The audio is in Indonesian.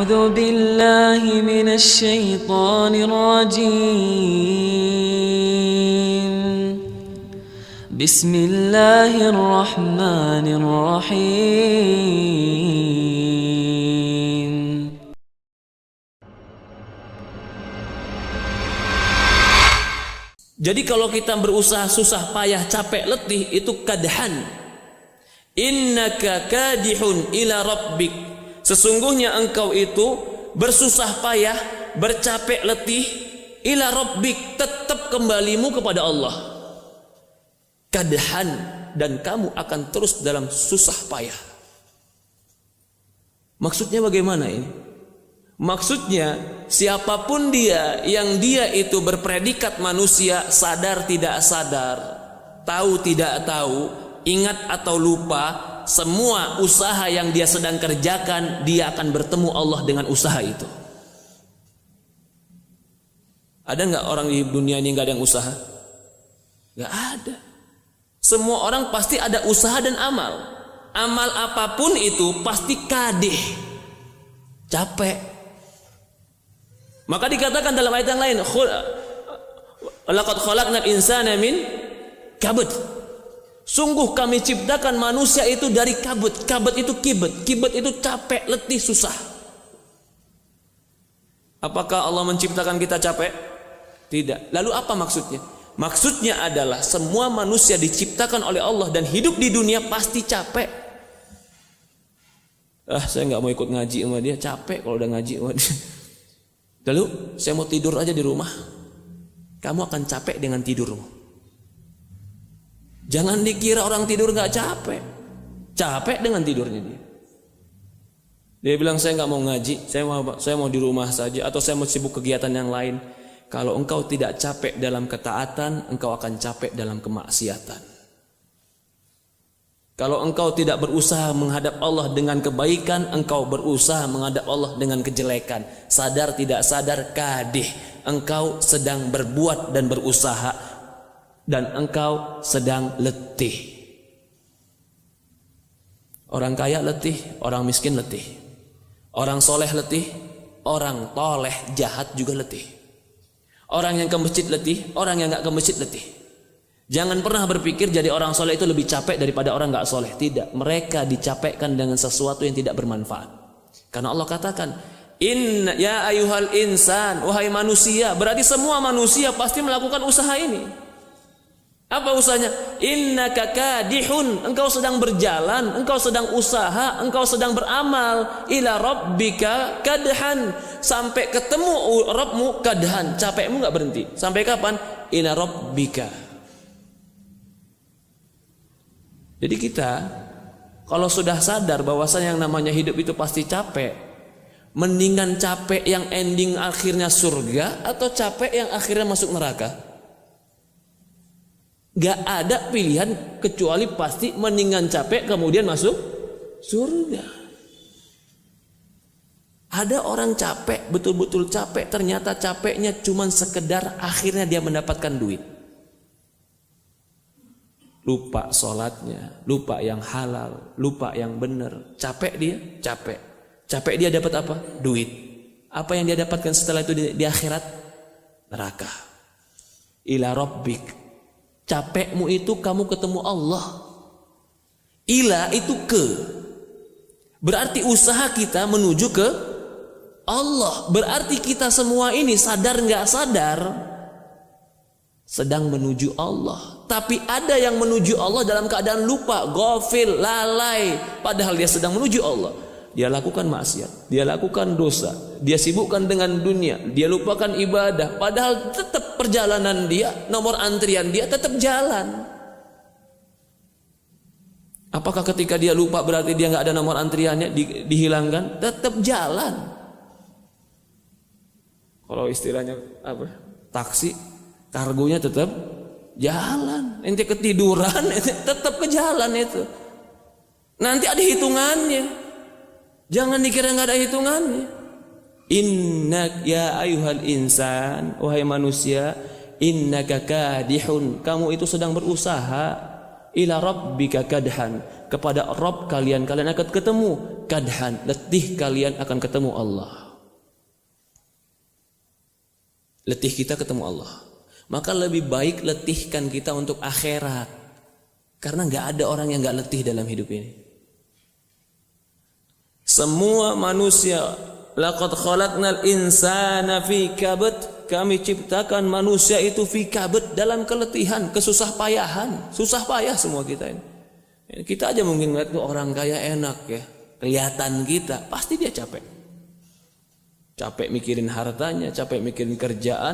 أعوذ بالله من الشيطان الرجيم بسم الله الرحمن الرحيم Jadi kalau kita berusaha susah payah capek letih itu kadhan. Innaka kadihun ila rabbik. Sesungguhnya engkau itu bersusah payah, bercapek letih ila rabbik, tetap kembalimu kepada Allah. Kadhan, dan kamu akan terus dalam susah payah. Maksudnya bagaimana ini? Maksudnya siapapun dia yang dia itu berpredikat manusia, sadar tidak sadar, tahu tidak tahu, ingat atau lupa, semua usaha yang dia sedang kerjakan, dia akan bertemu Allah dengan usaha itu. Ada nggak orang di dunia ini nggak ada yang usaha? Nggak ada. Semua orang pasti ada usaha dan amal. Amal apapun itu pasti kadih, capek. Maka dikatakan dalam ayat yang lain, laqad khalaqnal insana min kabad. Sungguh kami ciptakan manusia itu dari kabut. Kabut itu kibet. Kibet itu capek, letih, susah. Apakah Allah menciptakan kita capek? Tidak. Lalu apa maksudnya? Maksudnya adalah semua manusia diciptakan oleh Allah dan hidup di dunia pasti capek. Saya nggak mau ikut ngaji sama dia, capek kalau udah ngaji sama dia. Lalu saya mau tidur aja di rumah. Kamu akan capek dengan tidurmu. Jangan dikira orang tidur gak capek. Capek dengan tidurnya dia. Dia bilang saya gak mau ngaji, saya mau di rumah saja, atau saya mau sibuk kegiatan yang lain. Kalau engkau tidak capek dalam ketaatan, engkau akan capek dalam kemaksiatan. Kalau engkau tidak berusaha menghadap Allah dengan kebaikan, engkau berusaha menghadap Allah dengan kejelekan. Sadar tidak sadar, kadih. Engkau sedang berbuat dan berusaha, dan engkau sedang letih. Orang kaya letih, orang miskin letih. Orang soleh letih, orang toleh jahat juga letih. Orang yang ke masjid letih, orang yang gak ke masjid letih. Jangan pernah berpikir jadi orang soleh itu lebih capek daripada orang gak soleh. Tidak, mereka dicapekkan dengan sesuatu yang tidak bermanfaat. Karena Allah katakan, Inna ya ayuhal insan, wahai manusia. Berarti semua manusia pasti melakukan usaha ini. Apa usahanya? Innaka kadihun, engkau sedang berjalan, engkau sedang usaha, engkau sedang beramal. Ila rabbika kadhan, sampai ketemu Rabbmu kadhan. Capekmu gak berhenti. Sampai kapan? Ila rabbika. Jadi kita kalau sudah sadar bahwasanya yang namanya hidup itu pasti capek, mendingan capek yang ending akhirnya surga atau capek yang akhirnya masuk neraka? Gak ada pilihan kecuali pasti mendingan capek kemudian masuk surga. Ada orang capek, betul-betul capek, ternyata capeknya cuma sekedar akhirnya dia mendapatkan duit. Lupa sholatnya, lupa yang halal, lupa yang benar. Capek dia, capek. Capek dia dapat apa? Duit. Apa yang dia dapatkan setelah itu di akhirat? Neraka. Ila rabbik. Capekmu itu kamu ketemu Allah. Ila itu ke. Berarti usaha kita menuju ke Allah. Berarti kita semua ini sadar nggak sadar sedang menuju Allah. Tapi ada yang menuju Allah dalam keadaan lupa, ghafil, lalai, padahal dia sedang menuju Allah. Dia lakukan maksiat, dia lakukan dosa, dia sibukkan dengan dunia, dia lupakan ibadah, padahal tetap perjalanan dia, nomor antrian dia tetap jalan. Apakah ketika dia lupa berarti dia nggak ada nomor antriannya dihilangkan? Tetap jalan. Kalau istilahnya apa? Taksi, kargonya tetap jalan. Ente ketiduran, ente tetap ke jalan itu. Nanti ada hitungannya. Jangan dikira nggak ada hitungannya. Innak ya ayuhal insan, wahai manusia, innaka kadihun, kamu itu sedang berusaha ila rabbika kadhan, kepada Rabb kalian akan ketemu kadhan, letih kalian akan ketemu Allah. Letih kita ketemu Allah. Maka lebih baik letihkan kita untuk akhirat. Karena nggak ada orang yang nggak letih dalam hidup ini. Semua manusia, laqad khalaqnal insana fi kabad, kami ciptakan manusia itu fi kabad, dalam keletihan, kesusah payahan, susah payah semua kita ini. Kita aja mungkin ngeliat tuh orang kaya enak ya, kelihatan kita, pasti dia capek. Capek mikirin hartanya, capek mikirin kerjaan,